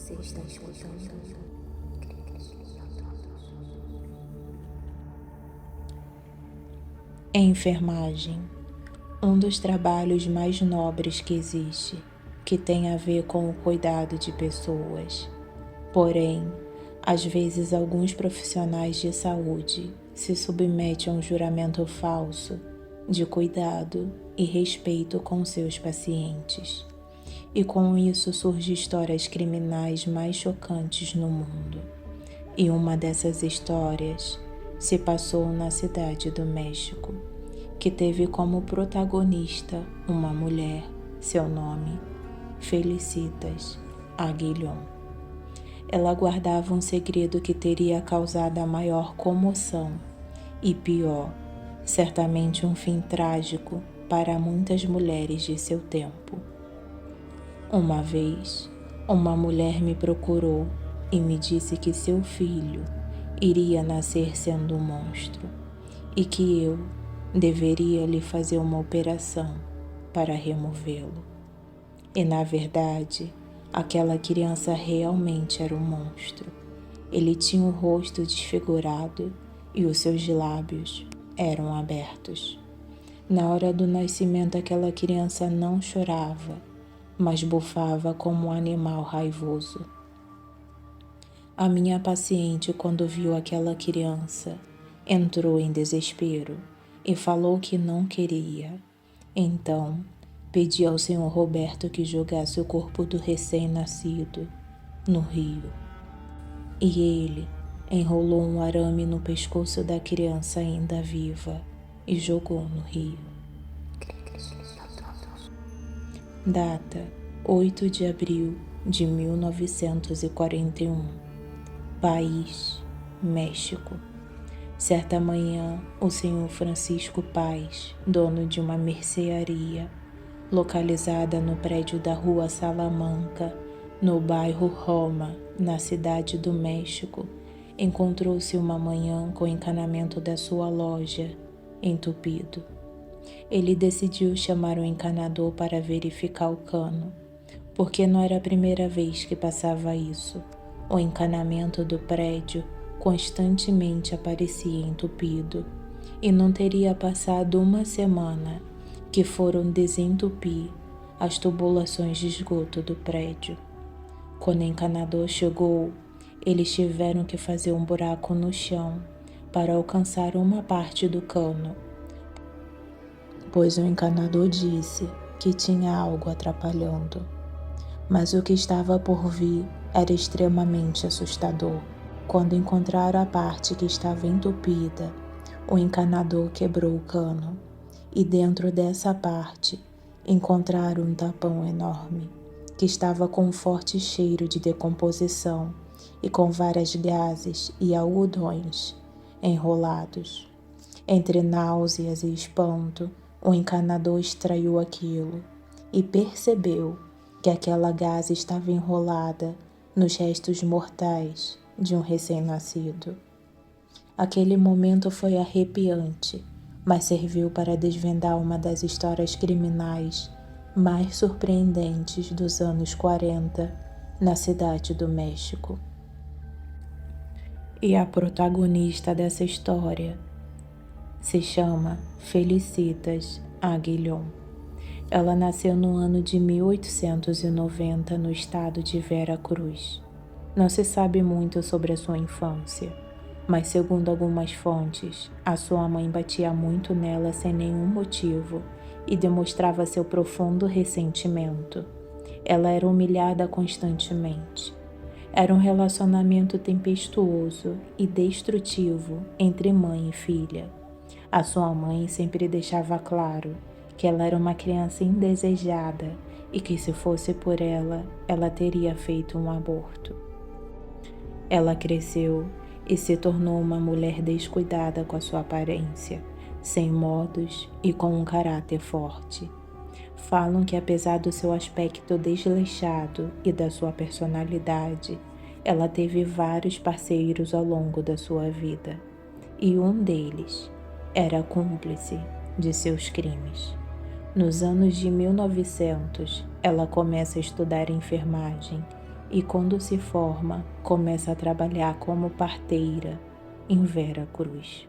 Você está escutando Enfermagem, um dos trabalhos mais nobres que existe, que tem a ver com o cuidado de pessoas. Porém, às vezes alguns profissionais de saúde se submetem a um juramento falso de cuidado e respeito com seus pacientes. E com isso surgem histórias criminais mais chocantes no mundo. E uma dessas histórias se passou na cidade do México, que teve como protagonista uma mulher, seu nome, Felicitas Aguilhon. Ela guardava um segredo que teria causado a maior comoção e, pior, certamente um fim trágico para muitas mulheres de seu tempo. Uma vez, uma mulher me procurou e me disse que seu filho iria nascer sendo um monstro e que eu deveria lhe fazer uma operação para removê-lo. E na verdade, aquela criança realmente era um monstro. Ele tinha o rosto desfigurado e os seus lábios eram abertos. Na hora do nascimento, aquela criança não chorava, mas bufava como um animal raivoso. A minha paciente, quando viu aquela criança, entrou em desespero e falou que não queria. Então, pedi ao senhor Roberto que jogasse o corpo do recém-nascido no rio. E ele enrolou um arame no pescoço da criança ainda viva e jogou no rio. Data: 8 de abril de 1941. País: México. Certa manhã, o senhor Francisco Paz, dono de uma mercearia, localizada no prédio da Rua Salamanca, no bairro Roma, na cidade do México, encontrou-se uma manhã com o encanamento da sua loja entupido. Ele decidiu chamar o encanador para verificar o cano, porque não era a primeira vez que passava isso. O encanamento do prédio constantemente aparecia entupido, e não teria passado uma semana que foram desentupir as tubulações de esgoto do prédio. Quando o encanador chegou, eles tiveram que fazer um buraco no chão para alcançar uma parte do cano, pois o encanador disse que tinha algo atrapalhando. Mas o que estava por vir era extremamente assustador. Quando encontraram a parte que estava entupida, o encanador quebrou o cano e dentro dessa parte encontraram um tapão enorme que estava com um forte cheiro de decomposição e com várias gases e algodões enrolados. Entre náuseas e espanto, o encanador extraiu aquilo e percebeu que aquela gase estava enrolada nos restos mortais de um recém-nascido. Aquele momento foi arrepiante, mas serviu para desvendar uma das histórias criminais mais surpreendentes dos anos 40 na cidade do México. E a protagonista dessa história se chama Felicitas Aguilhon. Ela nasceu no ano de 1890 no estado de Vera Cruz. Não se sabe muito sobre a sua infância, mas segundo algumas fontes, a sua mãe batia muito nela sem nenhum motivo e demonstrava seu profundo ressentimento. Ela era humilhada constantemente. Era um relacionamento tempestuoso e destrutivo entre mãe e filha. A sua mãe sempre deixava claro que ela era uma criança indesejada e que, se fosse por ela, ela teria feito um aborto. Ela cresceu e se tornou uma mulher descuidada com a sua aparência, sem modos e com um caráter forte. Falam que, apesar do seu aspecto desleixado e da sua personalidade, ela teve vários parceiros ao longo da sua vida, e um deles era cúmplice de seus crimes. Nos anos de 1900, ela começa a estudar enfermagem e quando se forma, começa a trabalhar como parteira em Vera Cruz.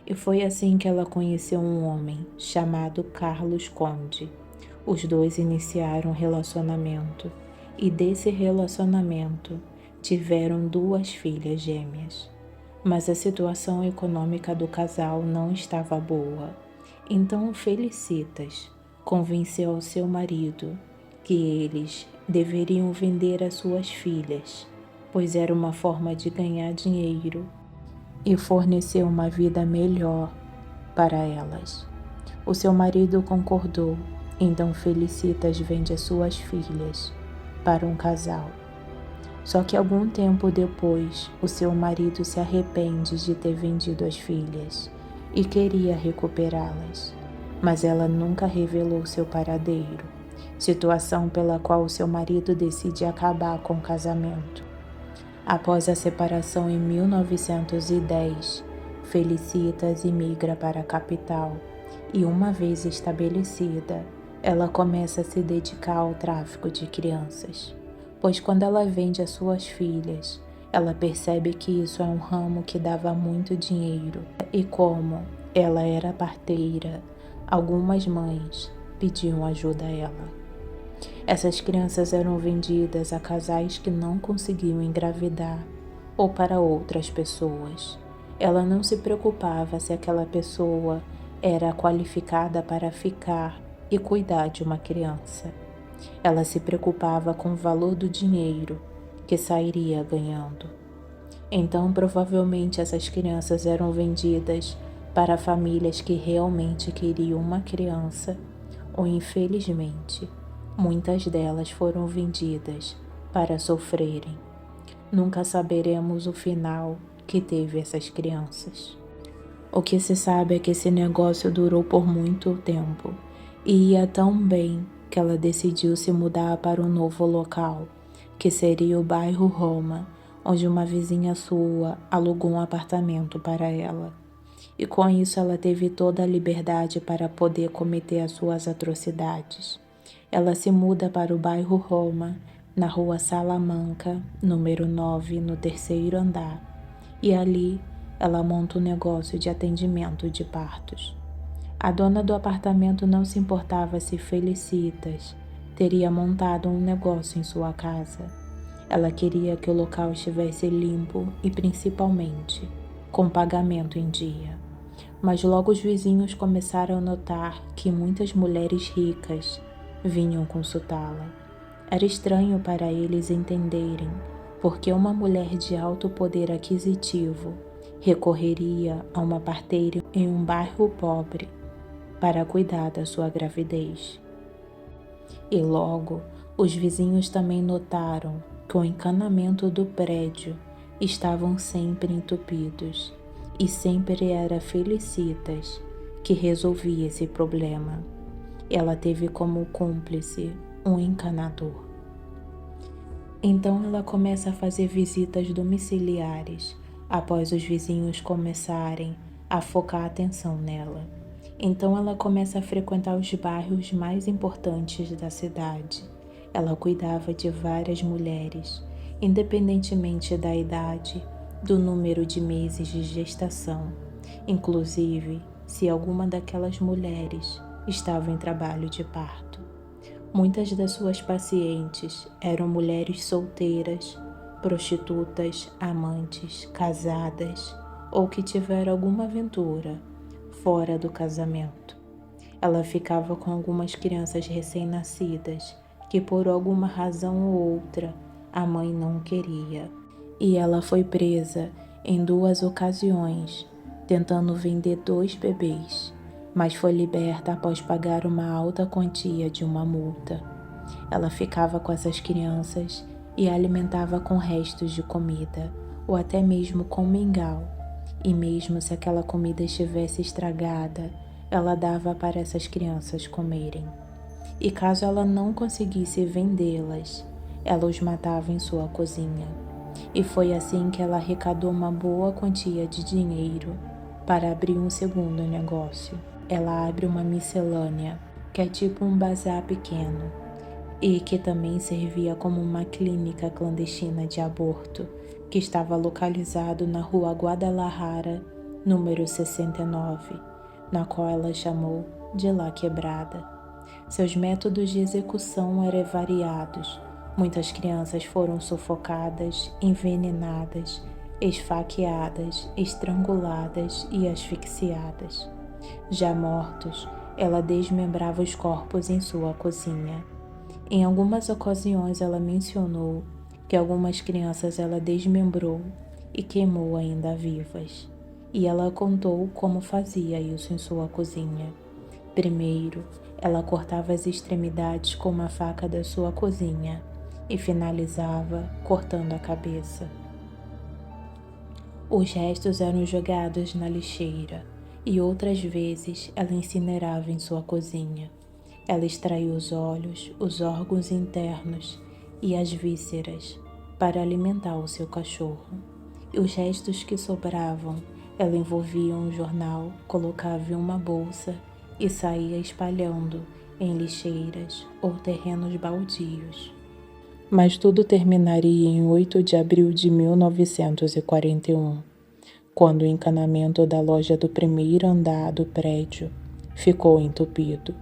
E foi assim que ela conheceu um homem chamado Carlos Conde. Os dois iniciaram um relacionamento e desse relacionamento tiveram 2 filhas gêmeas. Mas a situação econômica do casal não estava boa. Então Felicitas convenceu ao seu marido que eles deveriam vender as suas filhas, pois era uma forma de ganhar dinheiro e fornecer uma vida melhor para elas. O seu marido concordou, então Felicitas vende as suas filhas para um casal. Só que algum tempo depois, o seu marido se arrepende de ter vendido as filhas e queria recuperá-las, mas ela nunca revelou seu paradeiro, situação pela qual o seu marido decide acabar com o casamento. Após a separação em 1910, Felicitas imigra para a capital e, uma vez estabelecida, ela começa a se dedicar ao tráfico de crianças, pois quando ela vende as suas filhas, ela percebe que isso é um ramo que dava muito dinheiro e, como ela era parteira, algumas mães pediam ajuda a ela. Essas crianças eram vendidas a casais que não conseguiam engravidar ou para outras pessoas. Ela não se preocupava se aquela pessoa era qualificada para ficar e cuidar de uma criança. Ela se preocupava com o valor do dinheiro que sairia ganhando. Então, provavelmente, essas crianças eram vendidas para famílias que realmente queriam uma criança, ou infelizmente, muitas delas foram vendidas para sofrerem. Nunca saberemos o final que teve essas crianças. O que se sabe é que esse negócio durou por muito tempo e ia tão bem que ela decidiu se mudar para um novo local, que seria o bairro Roma, onde uma vizinha sua alugou um apartamento para ela. E com isso ela teve toda a liberdade para poder cometer as suas atrocidades. Ela se muda para o bairro Roma, na rua Salamanca, número 9, no 3º andar. E ali ela monta um negócio de atendimento de partos. A dona do apartamento não se importava se Felicitas teria montado um negócio em sua casa. Ela queria que o local estivesse limpo e, principalmente, com pagamento em dia. Mas logo os vizinhos começaram a notar que muitas mulheres ricas vinham consultá-la. Era estranho para eles entenderem porque uma mulher de alto poder aquisitivo recorreria a uma parteira em um bairro pobre para cuidar da sua gravidez. E logo, os vizinhos também notaram que o encanamento do prédio estavam sempre entupidos e sempre era Felicitas que resolvia esse problema. Ela teve como cúmplice um encanador. Então ela começa a fazer visitas domiciliares após os vizinhos começarem a focar a atenção nela. Então ela começa a frequentar os bairros mais importantes da cidade. Ela cuidava de várias mulheres, independentemente da idade, do número de meses de gestação, inclusive se alguma daquelas mulheres estava em trabalho de parto. Muitas das suas pacientes eram mulheres solteiras, prostitutas, amantes, casadas ou que tiveram alguma aventura fora do casamento. Ela ficava com algumas crianças recém-nascidas que por alguma razão ou outra a mãe não queria. E ela foi presa em 2 ocasiões, tentando vender 2 bebês, mas foi liberta após pagar uma alta quantia de uma multa. Ela ficava com essas crianças e alimentava com restos de comida, ou até mesmo com mingau. E mesmo se aquela comida estivesse estragada, ela dava para essas crianças comerem. E caso ela não conseguisse vendê-las, ela os matava em sua cozinha. E foi assim que ela arrecadou uma boa quantia de dinheiro para abrir um segundo negócio. Ela abre uma miscelânea, que é tipo um bazar pequeno, e que também servia como uma clínica clandestina de aborto, que estava localizado na rua Guadalajara, número 69, na qual ela chamou de La Quebrada. Seus métodos de execução eram variados. Muitas crianças foram sufocadas, envenenadas, esfaqueadas, estranguladas e asfixiadas. Já mortos, ela desmembrava os corpos em sua cozinha. Em algumas ocasiões, ela mencionou que algumas crianças ela desmembrou e queimou ainda vivas. E ela contou como fazia isso em sua cozinha. Primeiro, ela cortava as extremidades com uma faca da sua cozinha e finalizava cortando a cabeça. Os restos eram jogados na lixeira e outras vezes ela incinerava em sua cozinha. Ela extraiu os olhos, os órgãos internos e as vísceras para alimentar o seu cachorro. E os restos que sobravam, ela envolvia em um jornal, colocava em uma bolsa e saía espalhando em lixeiras ou terrenos baldios. Mas tudo terminaria em 8 de abril de 1941, quando o encanamento da loja do primeiro andar do prédio ficou entupido.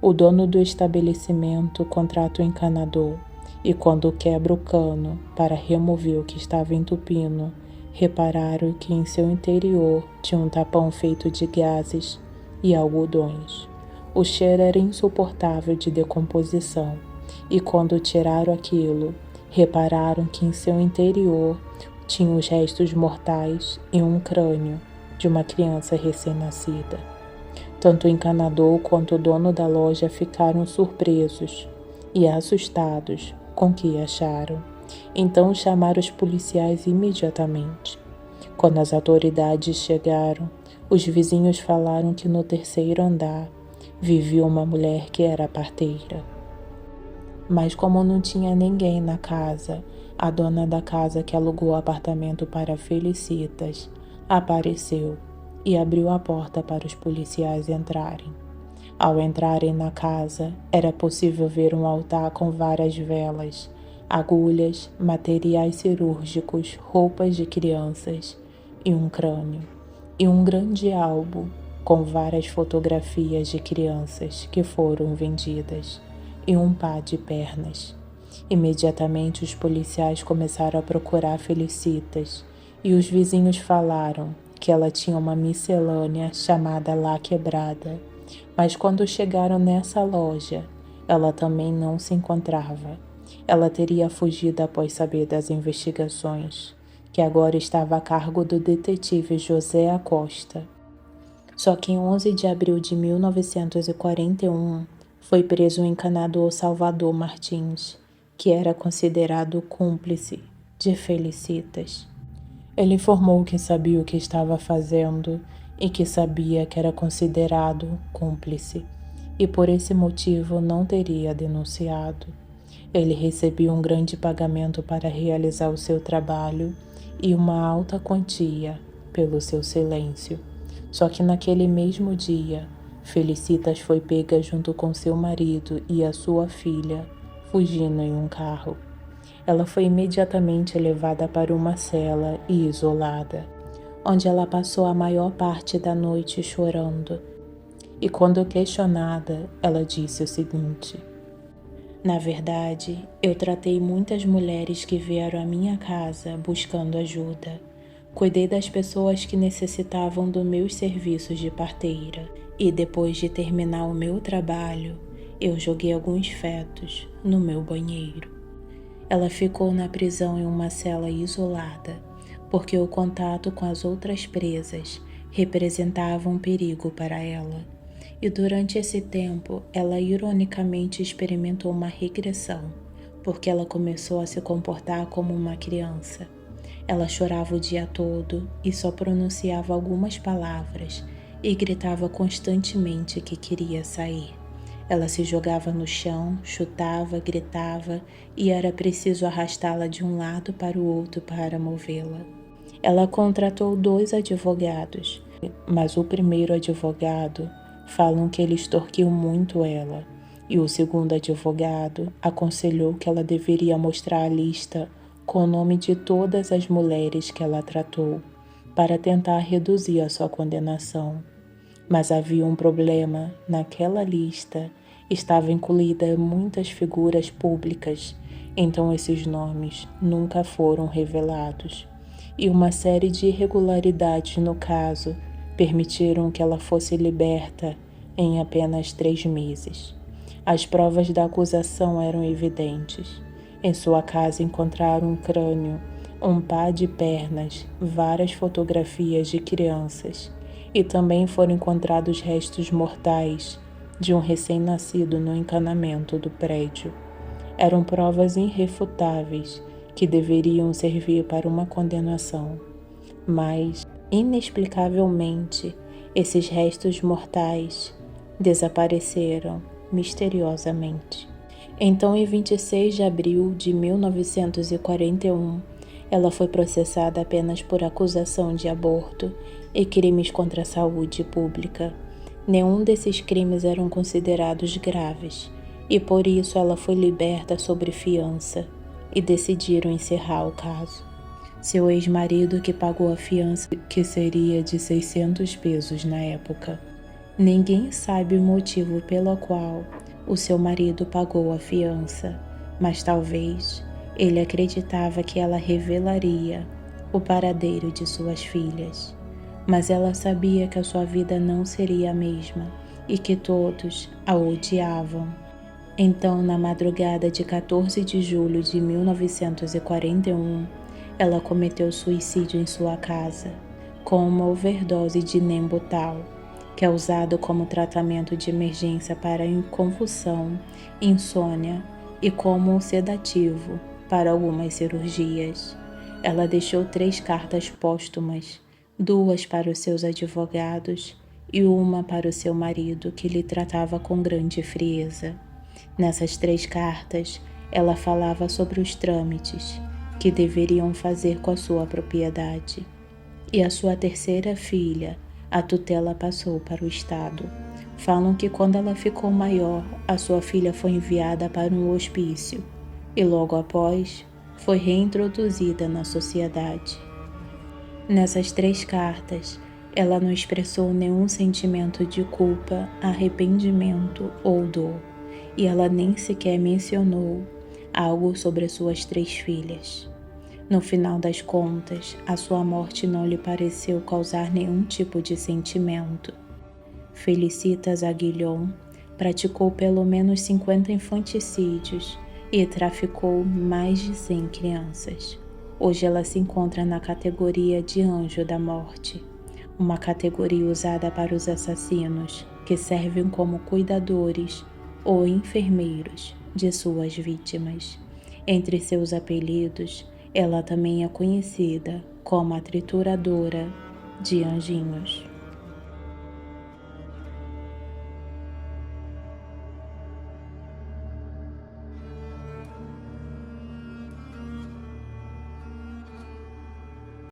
O dono do estabelecimento contrata o encanador e, quando quebra o cano para remover o que estava entupindo, repararam que em seu interior tinha um tapão feito de gases e algodões. O cheiro era insuportável de decomposição e, quando tiraram aquilo, repararam que em seu interior tinha os restos mortais e um crânio de uma criança recém-nascida. Tanto o encanador quanto o dono da loja ficaram surpresos e assustados com o que acharam. Então chamaram os policiais imediatamente. Quando as autoridades chegaram, os vizinhos falaram que no terceiro andar vivia uma mulher que era parteira. Mas como não tinha ninguém na casa, a dona da casa que alugou o apartamento para Felicitas apareceu e abriu a porta para os policiais entrarem. Ao entrarem na casa, era possível ver um altar com várias velas, agulhas, materiais cirúrgicos, roupas de crianças e um crânio, e um grande álbum com várias fotografias de crianças que foram vendidas, e um par de pernas. Imediatamente os policiais começaram a procurar Felicitas, e os vizinhos falaram que ela tinha uma miscelânea chamada La Quebrada, mas quando chegaram nessa loja, ela também não se encontrava. Ela teria fugido após saber das investigações, que agora estava a cargo do detetive José Acosta. Só que em 11 de abril de 1941, foi preso o encanador Salvador Martins, que era considerado cúmplice de Felicitas. Ele informou que sabia o que estava fazendo e que sabia que era considerado cúmplice, e por esse motivo não teria denunciado. Ele recebia um grande pagamento para realizar o seu trabalho e uma alta quantia pelo seu silêncio. Só que naquele mesmo dia, Felicitas foi pega junto com seu marido e a sua filha, fugindo em um carro. Ela foi imediatamente levada para uma cela e isolada, onde ela passou a maior parte da noite chorando. E quando questionada, ela disse o seguinte: na verdade, eu tratei muitas mulheres que vieram à minha casa buscando ajuda. Cuidei das pessoas que necessitavam dos meus serviços de parteira. E depois de terminar o meu trabalho, eu joguei alguns fetos no meu banheiro. Ela ficou na prisão em uma cela isolada, porque o contato com as outras presas representava um perigo para ela. E durante esse tempo, ela ironicamente experimentou uma regressão, porque ela começou a se comportar como uma criança. Ela chorava o dia todo e só pronunciava algumas palavras e gritava constantemente que queria sair. Ela se jogava no chão, chutava, gritava e era preciso arrastá-la de um lado para o outro para movê-la. Ela contratou 2 advogados, mas o primeiro advogado falam que ele extorquiu muito ela e o segundo advogado aconselhou que ela deveria mostrar a lista com o nome de todas as mulheres que ela tratou, para tentar reduzir a sua condenação. Mas havia um problema: naquela lista estavam incluídas muitas figuras públicas, então esses nomes nunca foram revelados. E uma série de irregularidades no caso permitiram que ela fosse liberta em apenas 3 meses. As provas da acusação eram evidentes. Em sua casa encontraram um crânio, um par de pernas, várias fotografias de crianças e também foram encontrados restos mortais de um recém-nascido no encanamento do prédio. Eram provas irrefutáveis que deveriam servir para uma condenação, mas, inexplicavelmente, esses restos mortais desapareceram misteriosamente. Então, em 26 de abril de 1941, ela foi processada apenas por acusação de aborto e crimes contra a saúde pública. Nenhum desses crimes eram considerados graves, e por isso ela foi liberta sob fiança e decidiram encerrar o caso. Seu ex-marido que pagou a fiança, que seria de 600 pesos na época. Ninguém sabe o motivo pelo qual o seu marido pagou a fiança, mas talvez ele acreditava que ela revelaria o paradeiro de suas filhas. Mas ela sabia que a sua vida não seria a mesma e que todos a odiavam. Então, na madrugada de 14 de julho de 1941, ela cometeu suicídio em sua casa, com uma overdose de Nembutal, que é usado como tratamento de emergência para convulsão, insônia e como um sedativo para algumas cirurgias. Ela deixou 3 cartas póstumas, 2 para os seus advogados e uma para o seu marido, que lhe tratava com grande frieza. Nessas 3 cartas, ela falava sobre os trâmites que deveriam fazer com a sua propriedade. E a sua terceira filha, a tutela passou para o Estado. Falam que quando ela ficou maior, a sua filha foi enviada para um hospício e logo após foi reintroduzida na sociedade. Nessas 3 cartas, ela não expressou nenhum sentimento de culpa, arrependimento ou dor, e ela nem sequer mencionou algo sobre as suas 3 filhas. No final das contas, a sua morte não lhe pareceu causar nenhum tipo de sentimento. Felicitas Aguillon praticou pelo menos 50 infanticídios e traficou mais de 100 crianças. Hoje ela se encontra na categoria de anjo da morte, uma categoria usada para os assassinos que servem como cuidadores ou enfermeiros de suas vítimas. Entre seus apelidos, ela também é conhecida como a trituradora de anjinhos.